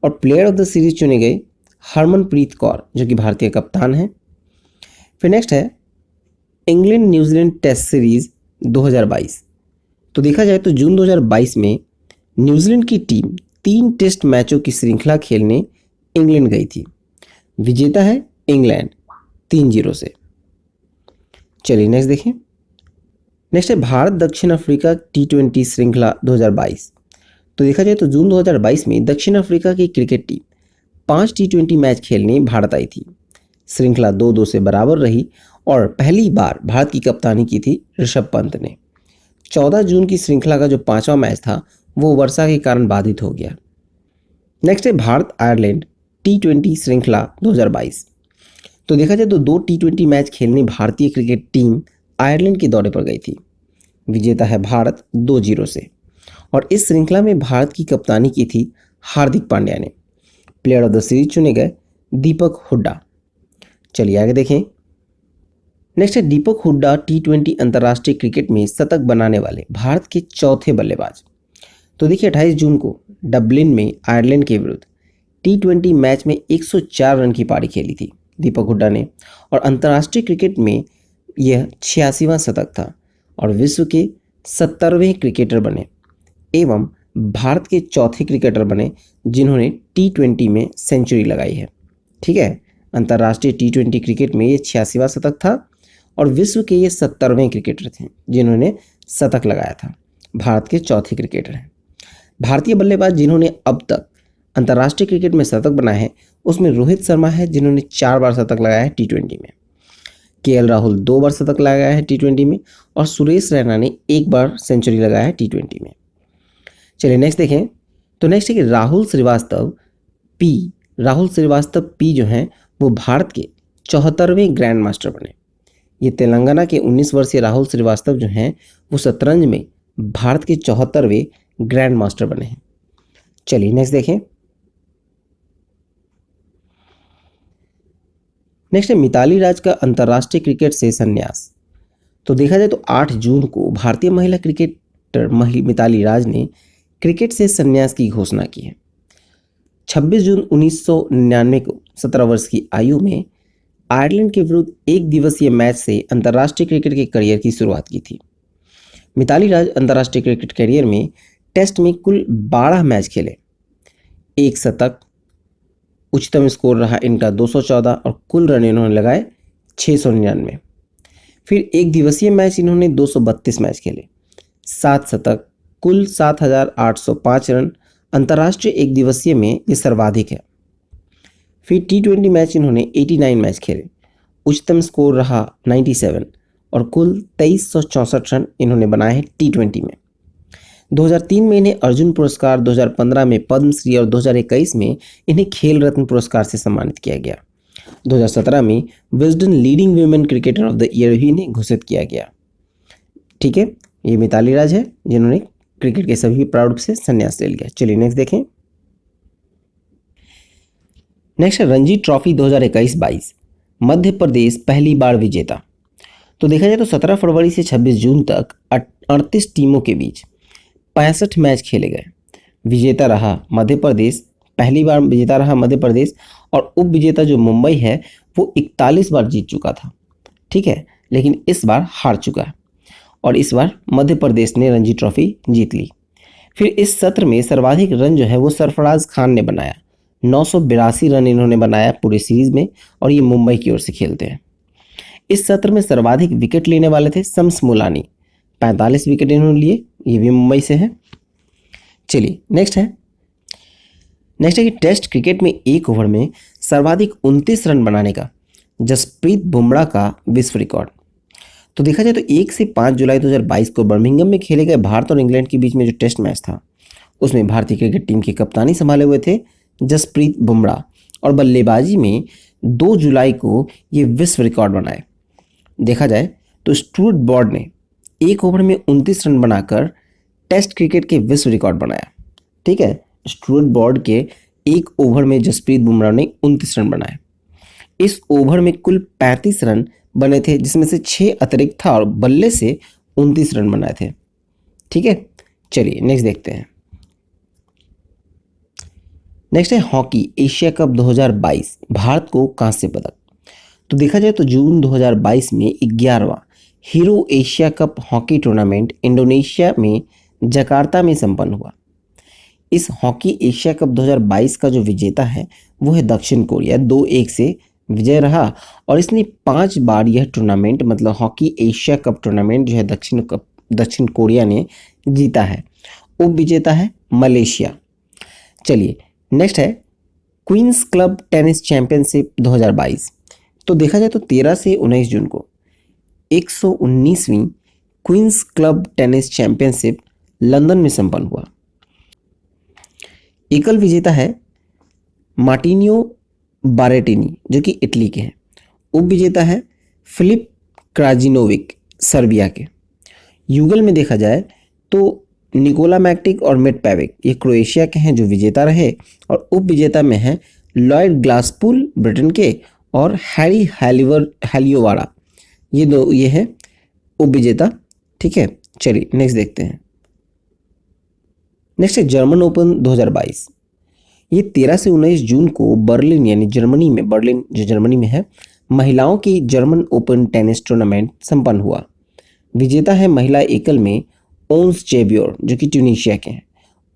S1: और प्लेयर ऑफ द सीरीज चुने गए हरमनप्रीत कौर, जो कि भारतीय कप्तान हैं। फिर नेक्स्ट है इंग्लैंड न्यूजीलैंड टेस्ट सीरीज 2022। तो देखा जाए तो जून 2022 में न्यूजीलैंड की टीम 3 टेस्ट मैचों की श्रृंखला खेलने इंग्लैंड गई थी। विजेता है इंग्लैंड 3-0 से। चलिए नेक्स्ट देखें। नेक्स्ट है भारत दक्षिण अफ्रीका T20 श्रृंखला 2022। तो देखा जाए तो जून 2022 में दक्षिण अफ्रीका की क्रिकेट टीम 5 T20 मैच खेलने भारत आई थी। श्रृंखला 2-2 से बराबर रही और पहली बार भारत की कप्तानी की थी ऋषभ पंत ने। 14 जून की श्रृंखला का जो 5वां मैच था वो वर्षा के कारण बाधित हो गया। नेक्स्ट है भारत आयरलैंड T20 श्रृंखला 2022। तो देखा जाए तो 2 T20 मैच खेलने भारतीय क्रिकेट टीम आयरलैंड के दौरे पर गई थी। विजेता है भारत 2-0 से, और इस श्रृंखला में भारत की कप्तानी की थी हार्दिक पांड्या ने। प्लेयर ऑफ द सीरीज चुने गए दीपक हुड्डा। चलिए आगे देखें। नेक्स्ट है दीपक हुड्डा T20 अंतर्राष्ट्रीय क्रिकेट में शतक बनाने वाले भारत के चौथे बल्लेबाज। तो देखिए 28 जून को डबलिन में आयरलैंड के विरुद्ध T20 मैच में 104 रन की पारी खेली थी दीपक हुड्डा ने, और अंतर्राष्ट्रीय क्रिकेट में यह 86वां शतक था और विश्व के 70वें क्रिकेटर बने एवं भारत के चौथे क्रिकेटर बने जिन्होंने T20 में सेंचुरी लगाई है। ठीक है, अंतर्राष्ट्रीय T20 क्रिकेट में ये 86वां शतक था और विश्व के ये 70वें क्रिकेटर थे जिन्होंने शतक लगाया था। भारत के चौथे क्रिकेटर हैं। भारतीय बल्लेबाज जिन्होंने अब तक अंतर्राष्ट्रीय क्रिकेट में शतक बनाए हैं उसमें रोहित शर्मा है जिन्होंने 4 बार शतक लगाया है T20 में, KL राहुल 2 बार शतक लगाया है T20 में और सुरेश रैना ने 1 बार सेंचुरी लगाया है T20 में। चलिए नेक्स्ट देखें, तो नेक्स्ट है कि राहुल श्रीवास्तव पी जो हैं वो भारत के 74वें ग्रैंड मास्टर बने। ये तेलंगाना के 19 वर्षीय राहुल श्रीवास्तव जो हैं वो शतरंज में भारत के 74वें ग्रैंड मास्टर बने हैं। चलिए नेक्स्ट देखें, नेक्स्ट है मिताली राज का अंतर्राष्ट्रीय क्रिकेट से संन्यास। तो देखा जाए तो 8 जून को भारतीय महिला क्रिकेटर मिताली राज ने क्रिकेट से संन्यास की घोषणा की है। 26 जून 1999 को 17 वर्ष की आयु में आयरलैंड के विरुद्ध एक दिवसीय मैच से अंतर्राष्ट्रीय क्रिकेट के करियर की शुरुआत की थी। मिताली राज अंतर्राष्ट्रीय क्रिकेट करियर में टेस्ट में कुल 12 मैच खेले, 1 शतक, उच्चतम स्कोर रहा इनका 214 और कुल रन इन्होंने लगाए 699। फिर एक दिवसीय मैच इन्होंने 232 मैच खेले, 7 शतक, कुल 7805 रन अंतर्राष्ट्रीय एक दिवसीय में ये सर्वाधिक है। फिर T20 मैच इन्होंने 89 मैच खेले, उच्चतम स्कोर रहा 97 और कुल 2364 रन इन्होंने बनाए हैं T20 में। 2003 में इन्हें अर्जुन पुरस्कार, 2015 में पद्मश्री और 2021 में इन्हें खेल रत्न पुरस्कार से सम्मानित किया गया। 2017 में Wisden leading women cricketer of the year भी इन्हें घोषित किया गया। ठीक है, ये मिताली राज है जिन्होंने क्रिकेट के सभी प्रारूप से संन्यास ले लिया। चलिए नेक्स्ट देखें, नेक्स्ट है रणजी ट्रॉफी 2021-22 मध्य प्रदेश पहली बार विजेता। तो देखा जाए तो 17 फरवरी से 26 जून तक 38 टीमों के बीच 65 मैच खेले गए। विजेता रहा मध्य प्रदेश, पहली बार विजेता रहा मध्य प्रदेश और उप विजेता जो मुंबई है वो 41 बार जीत चुका था। ठीक है, लेकिन इस बार हार चुका है और इस बार मध्य प्रदेश ने रणजी ट्रॉफी जीत ली। फिर इस सत्र में सर्वाधिक रन जो है वो सरफराज खान ने बनाया, 982 रन इन्होंने बनाया पूरे सीरीज में और ये मुंबई की ओर से खेलते हैं। इस सत्र में सर्वाधिक विकेट लेने वाले थे शम्स मुलानी, 45 विकेट इन्होंने लिए, ये भी मुंबई से है। चलिए नेक्स्ट है कि टेस्ट क्रिकेट में एक ओवर में सर्वाधिक 29 रन बनाने का जसप्रीत बुमराह का विश्व रिकॉर्ड। तो देखा जाए तो 1 से 5 जुलाई 2022 को बर्मिंघम में खेले गए भारत और इंग्लैंड के बीच में जो टेस्ट मैच था उसमें भारतीय क्रिकेट टीम की कप्तानी संभाले हुए थे जसप्रीत बुमराह और बल्लेबाजी में 2 जुलाई को ये विश्व रिकॉर्ड बनाए। देखा जाए तो स्टुअर्ट ब्रॉड ने एक ओवर में 29 रन बनाकर टेस्ट क्रिकेट के विश्व रिकॉर्ड बनाया। ठीक है, स्टुअर्ट ब्रॉड के एक ओवर में जसप्रीत बुमराह ने 29 रन बनाए। इस ओवर में कुल 35 रन बने थे जिसमें से 6 अतिरिक्त था और बल्ले से 29 रन बनाए थे। ठीक है, चलिए नेक्स्ट देखते हैं। नेक्स्ट है हॉकी एशिया कप 2022 भारत को कांस्य पदक। तो देखा जाए तो जून 2022 में 11वां Hero Asia cup hockey tournament Indonesia में जकार्ता में संपन्न हुआ। इस हॉकी एशिया कप 2022 का जो विजेता है वो है दक्षिण कोरिया, 2-1 से विजय रहा और इसने 5 बार यह टूर्नामेंट मतलब हॉकी एशिया कप टूर्नामेंट जो है दक्षिण कोरिया ने जीता है। उप विजेता है मलेशिया। चलिए नेक्स्ट है क्वींस क्लब टेनिस चैंपियनशिप 2022। तो देखा जाए तो 13 से 19 जून को 119वीं Queen's club tennis championship London में संपन्न हुआ। एकल विजेता है मार्टिनियो बारेटिनी जो कि इटली के हैं। उप विजेता है फिलिप क्राजिनोविक सर्बिया के। युगल में देखा जाए तो निकोला मैक्टिक और मेट पैविक ये क्रोएशिया के हैं जो विजेता रहे और उप विजेता में है लॉयड ग्लासपुल ब्रिटेन के और हैरी हेलियोवाड़ा ये है उप विजेता। ठीक है, चलिए नेक्स्ट देखते हैं। नेक्स्ट है जर्मन ओपन 2022। ये 13 से 19 जून को बर्लिन यानी बर्लिन जो जर्मनी में है महिलाओं की जर्मन ओपन टेनिस टूर्नामेंट संपन्न हुआ। विजेता है महिला एकल में ओन्स जेबियोर जो कि ट्यूनीशिया के हैं।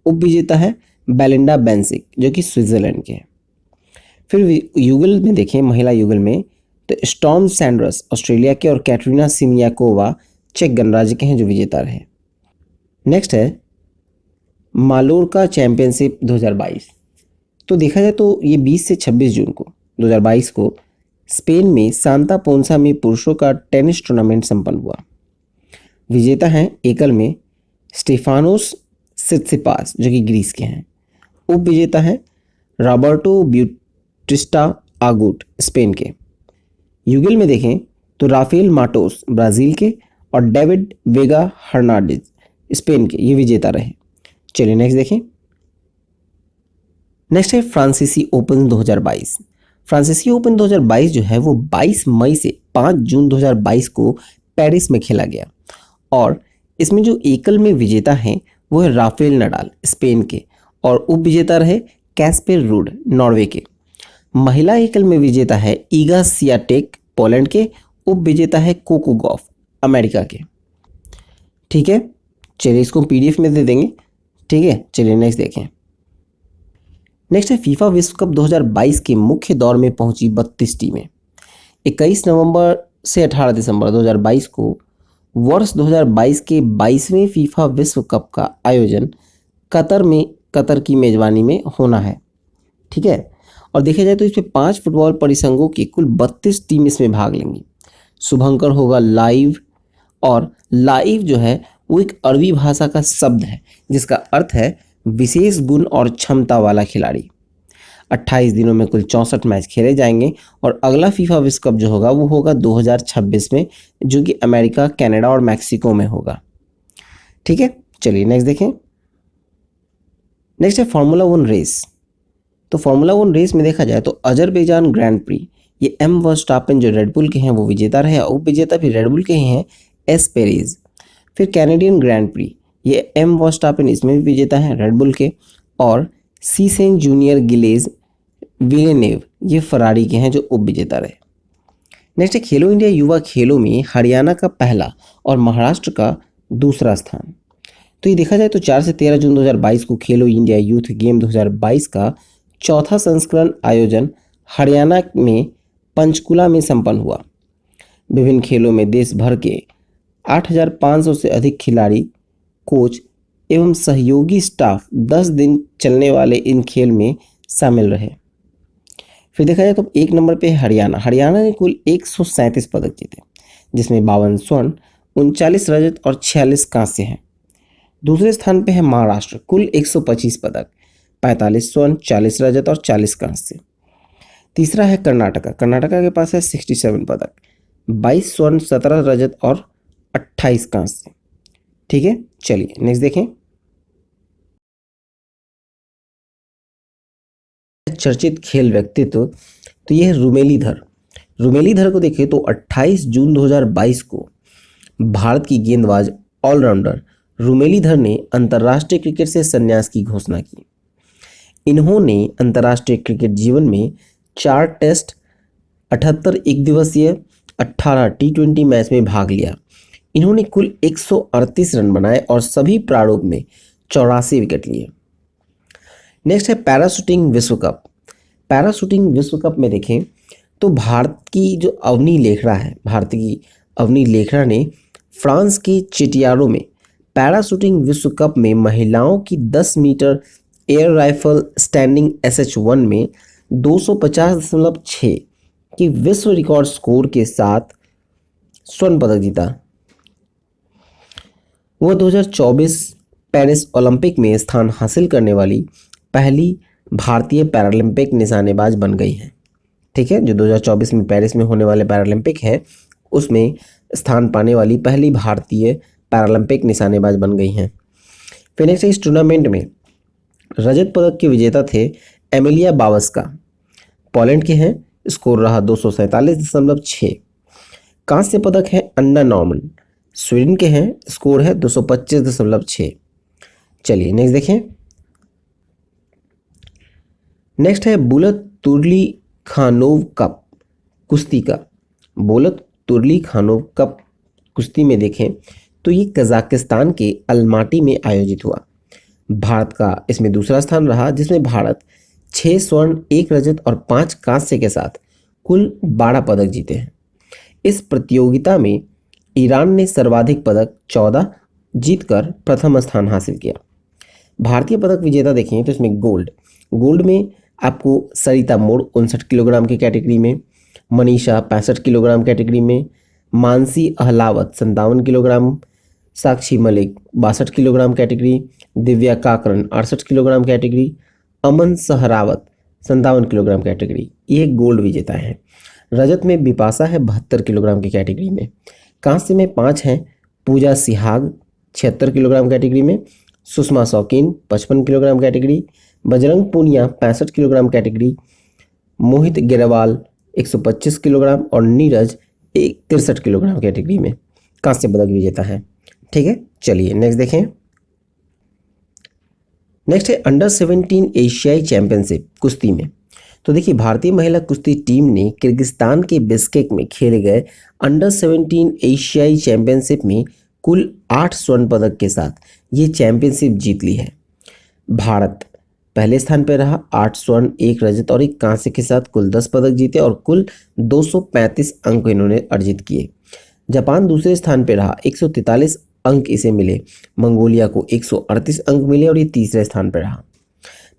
S1: उप विजेता है बेलिंडा बेंसिक जो कि स्विट्जरलैंड के हैं। फिर युगल में देखें, महिला युगल में तो स्टॉर्म सैंडर्स ऑस्ट्रेलिया के और कैटरीना सिमियाकोवा चेक गणराज्य के हैं जो विजेता रहे। नेक्स्ट है मालोर्का चैंपियनशिप 2022। तो देखा जाए तो ये 20 से 26 जून को 2022 को स्पेन में सांता पोंसा में पुरुषों का टेनिस टूर्नामेंट संपन्न हुआ। विजेता हैं एकल में स्टेफानोस सित्सिपास जो कि ग्रीस के हैं। उप विजेता है रॉबर्टो ब्यूटिस्टा आगुट स्पेन के। युगल में देखें तो राफेल माटोस ब्राज़ील के और डेविड वेगा हर्नांडेज स्पेन के, ये विजेता रहे। चलिए नेक्स्ट देखें। नेक्स्ट है फ्रांसीसी ओपन 2022। फ्रांसीसी ओपन 2022 जो है वो 22 मई से 5 जून 2022 को पेरिस में खेला गया और इसमें जो एकल में विजेता हैं वो है राफेल नडाल स्पेन के और उप विजेता रहे कैस्पर रूड नॉर्वे के। महिला एकल में विजेता है ईगा सियाटेक पोलैंड के, उप विजेता है कोको गॉफ अमेरिका के। ठीक है, चलिए इसको पीडीएफ में दे देंगे। ठीक है, चलिए नेक्स्ट देखें। नेक्स्ट है फीफा विश्व कप 2022 के मुख्य दौर में पहुंची 32 टीमें। 21 नवंबर से 18 दिसंबर 2022 को वर्ष 2022 के 22वें फीफा विश्व कप का आयोजन कतर की मेजबानी में होना है। ठीक है, और देखा जाए तो इसमें 5 फुटबॉल परिसंघों की कुल 32 टीम इसमें भाग लेंगी। शुभंकर होगा लाइव, और लाइव जो है वो एक अरबी भाषा का शब्द है जिसका अर्थ है विशेष गुण और क्षमता वाला खिलाड़ी। 28 दिनों में कुल 64 मैच खेले जाएंगे और अगला फीफा विश्व कप जो होगा वो होगा 2026 में, जो कि अमेरिका, कनाडा और मैक्सिको में होगा। ठीक है, चलिए नेक्स्ट देखें। नेक्स्ट है फार्मूला 1 रेस। तो फार्मूला 1 रेस में देखा जाए तो अजरबैजान ग्रैंड प्री, ये एम वर्स्टापेन जो रेडबुल के हैं वो विजेता रहे, उप विजेता भी रेडबुल के ही हैं एस पेरेज। फिर कैनेडियन ग्रैंड प्री, ये एम वर्स्टापेन इसमें भी विजेता है रेडबुल के, और सीसेन जूनियर गिलेज विलेनेव ये फरारी के हैं जो उप विजेता रहे। नेक्स्ट है खेलो इंडिया युवा खेलों में हरियाणा का पहला और महाराष्ट्र का दूसरा स्थान। तो ये देखा जाए तो 4 से 13 जून 2022 को खेलो इंडिया यूथ गेम 2022 का चौथा संस्करण आयोजन हरियाणा में पंचकुला में संपन्न हुआ। विभिन्न खेलों में देश भर के 8,500 से अधिक खिलाड़ी, कोच एवं सहयोगी स्टाफ 10 दिन चलने वाले इन खेल में शामिल रहे। फिर देखा जाए तो 1 नंबर पे हरियाणा ने कुल 137 पदक जीते, जिसमें 52 स्वर्ण, 39 रजत और 46 कांस्य हैं। दूसरे स्थान पे है महाराष्ट्र, कुल 125 पदक, 45 स्वर्ण, 40 रजत और 40 कांस्य। तीसरा है कर्नाटका के पास है 67 पदक, 22 स्वर्ण, 17 रजत और 28 कांस्य। ठीक है, चलिए नेक्स्ट देखें। चर्चित खेल व्यक्तित्व तो यह है रुमेलीधर को देखें तो 28 जून 2022 को भारत की गेंदबाज ऑलराउंडर रुमेलीधर ने अंतर्राष्ट्रीय क्रिकेट से संन्यास की घोषणा की। इन्होंने अंतर्राष्ट्रीय क्रिकेट जीवन में 4 टेस्ट, 78 एक दिवसीय, 18 टी20 मैच में भाग लिया। इन्होंने कुल 138 रन बनाए और सभी प्रारूप में 84 विकेट लिए। नेक्स्ट है पैराशूटिंग विश्व कप। पैराशूटिंग विश्व कप में देखें तो भारत की अवनी लेखरा ने फ्रांस के चिटियारो में पैराशूटिंग विश्व कप में महिलाओं की 10 metre air rifle standing SH1 में 250.6 की विश्व रिकॉर्ड स्कोर के साथ स्वर्ण पदक जीता। वह 2024 पेरिस ओलंपिक में स्थान हासिल करने वाली पहली भारतीय पैरालंपिक निशानेबाज बन गई हैं। ठीक है, जो 2024 में पेरिस में होने वाले पैरालंपिक है उसमें स्थान पाने वाली पहली भारतीय पैरालंपिक निशानेबाज बन गई हैं। फिर नेक्स्ट इस टूर्नामेंट में रजत पदक के विजेता थे एमिलिया बावस्का, पोलैंड के हैं, स्कोर रहा 247.6। कांस्य पदक है अन्ना नॉर्मन, स्वीडन के हैं, स्कोर है 225.6। चलिए नेक्स्ट देखें। नेक्स्ट है बुलत तुर्ली खानोव कप कुश्ती का। बुलत तुर्ली खानोव कप कुश्ती में देखें तो ये कजाकिस्तान के अलमाटी में आयोजित हुआ। भारत का इसमें दूसरा स्थान रहा, जिसमें भारत 6 स्वर्ण, 1 रजत और 5 कांस्य के साथ कुल 12 पदक जीते हैं। इस प्रतियोगिता में ईरान ने सर्वाधिक पदक 14 जीतकर प्रथम स्थान हासिल किया। भारतीय पदक विजेता देखें तो इसमें गोल्ड में आपको सरिता मोड़ 59 किलोग्राम की कैटेगरी में, मनीषा 65 किलोग्राम कैटेगरी में, Mansi Ahlawat 57 kilogram, Sakshi Malik 62 kilogram category, Divya Kakran 68 kilogram category, Aman Sehrawat 57 kilogram category, ये गोल्ड विजेता है। रजत में बिपाशा है 72 किलोग्राम की कैटेगरी में। कांस्य में 5 हैं, पूजा सिहाग 76 किलोग्राम कैटेगरी में, Sushma Shokeen 55 kilogram category, Bajrang Punia 65 kilogram category, Mohit Grewal 125 kilogram और नीरज 63 किलोग्राम कैटेगरी में कांस्य पदक विजेता है। ठीक है, चलिए नेक्स्ट देखें। नेक्स्ट है अंडर 17 एशियाई चैंपियनशिप कुश्ती में। तो देखिए, भारतीय महिला कुश्ती टीम ने किर्गिस्तान के बिश्केक में खेले गए अंडर 17 एशियाई चैंपियनशिप में कुल 8 स्वर्ण पदक के साथ ये चैंपियनशिप जीत ली है। भारत पहले स्थान पर रहा, 8 स्वर्ण, 1 रजत और 1 कांस्य के साथ कुल 10 पदक जीते और कुल 235 अंक इन्होंने अर्जित किए। जापान दूसरे स्थान पर रहा, 143 अंक इसे मिले। मंगोलिया को 138 अंक मिले और ये तीसरे स्थान पर रहा।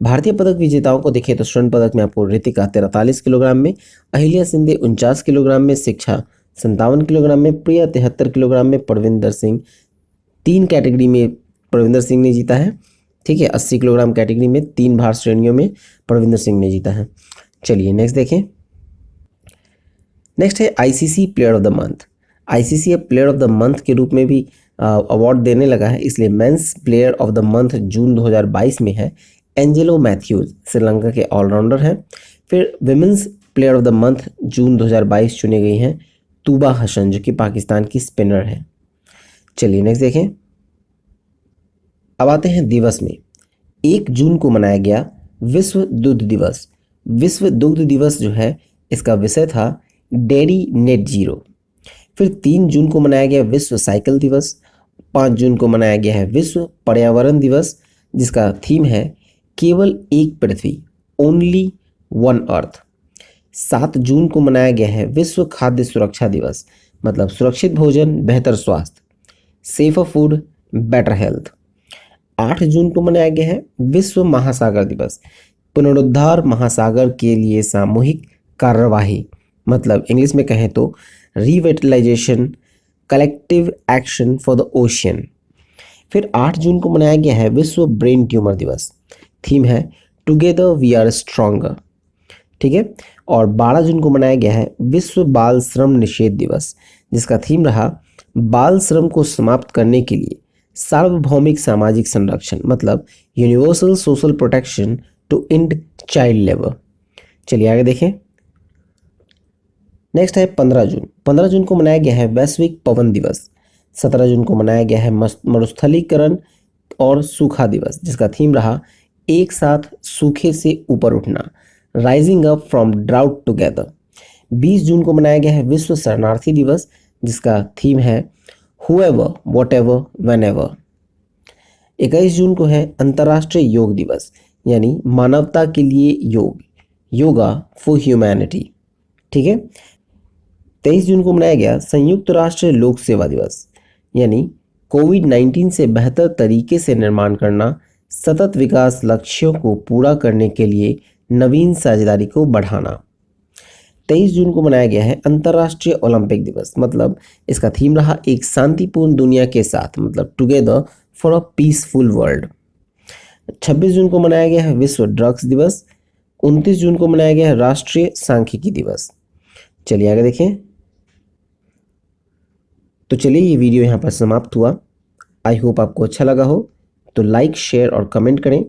S1: भारतीय पदक विजेताओं को देखें तो स्वर्ण पदक में आपको ऋतिका 43 किलोग्राम में, अहिल्या शिंदे 49 किलोग्राम में, शिक्षा 57 किलोग्राम में, प्रिया 73 किलोग्राम में, परविंदर सिंह 3 कैटेगरी में परविंदर सिंह ने जीता है। ठीक है, 80 किलोग्राम कैटेगरी में 3 भार श्रेणियों में परविंदर सिंह ने जीता है। चलिए नेक्स्ट देखें। नेक्स्ट है ICC player of the month. ICC अब प्लेयर ऑफ द मंथ के रूप में भी अवार्ड देने लगा है, इसलिए men's player of the month June 2022 में है एंजेलो मैथ्यूज, श्रीलंका के ऑलराउंडर हैं। फिर women's player of the month June 2022 चुनी गई हैं तूबा हसन, जो कि पाकिस्तान की स्पिनर है। चलिए नेक्स्ट देखें। अब आते हैं दिवस में। 1 जून को मनाया गया विश्व दुग्ध दिवस। विश्व दुग्ध दिवस जो है इसका विषय था डेयरी नेट जीरो। फिर 3 जून को मनाया गया विश्व साइकिल दिवस। 5 जून को मनाया गया है विश्व पर्यावरण दिवस, जिसका थीम है केवल एक पृथ्वी, ओनली वन अर्थ। 7 जून को मनाया गया है विश्व खाद्य सुरक्षा दिवस, मतलब सुरक्षित भोजन बेहतर स्वास्थ्य, सेफर फूड बेटर हेल्थ। 8 जून को मनाया गया है विश्व महासागर दिवस, पुनरुद्धार महासागर के लिए सामूहिक कार्यवाही, मतलब इंग्लिश में कहें तो revitalisation collective action for the ocean. फिर 8 जून को मनाया गया है विश्व ब्रेन ट्यूमर दिवस, थीम है टुगेदर वी आर स्ट्रॉन्गर। ठीक है, और 12 जून को मनाया गया है विश्व बाल श्रम निषेध दिवस, जिसका थीम रहा बाल श्रम को समाप्त करने के लिए सार्वभौमिक सामाजिक संरक्षण, मतलब universal social protection to and child labour. चलिए आगे देखें। नेक्स्ट है 15 जून। 15 जून को मनाया गया है वैश्विक पवन दिवस। 17 जून को मनाया गया है मरुस्थलीकरण और सूखा दिवस, जिसका थीम रहा एक साथ सूखे से ऊपर उठना, rising up from drought together. 20 जून को मनाया गया है विश्व शरणार्थी दिवस, जिसका थीम है हुएवर व्हाटएवर व्हेनेवर। 21 जून को है अंतर्राष्ट्रीय योग दिवस, यानी मानवता के लिए योग, योगा फॉर ह्यूमैनिटी। ठीक है, 23 जून को मनाया गया संयुक्त राष्ट्र लोक सेवा दिवस, यानी कोविड-19 से बेहतर तरीके से निर्माण करना, सतत विकास लक्ष्यों को पूरा करने के लिए नवीन साझेदारी को बढ़ाना। 23 जून को मनाया गया है अंतर्राष्ट्रीय ओलंपिक दिवस, मतलब इसका थीम रहा एक शांतिपूर्ण दुनिया के साथ, मतलब together for a peaceful world. 26 जून को मनाया गया है विश्व ड्रग्स दिवस। 29 जून को मनाया गया है राष्ट्रीय सांख्यिकी दिवस। चलिए आगे देखें। तो चलिए ये वीडियो यहाँ पर समाप्त हुआ। आई होप आपको अच्छा लगा हो, तो लाइक शेयर और कमेंट करें।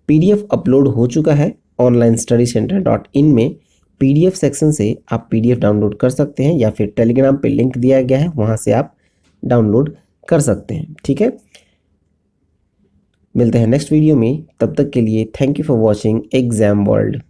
S1: पीडीएफ अपलोड हो चुका है onlinestudycenter.in में। पीडीएफ सेक्शन से आप पीडीएफ डाउनलोड कर सकते हैं, या फिर टेलीग्राम पे लिंक दिया गया है, वहाँ से आप डाउनलोड कर सकते हैं। ठीक है, मिलते हैं नेक्स्ट वीडियो में। तब तक के लिए thank you for watching exam world.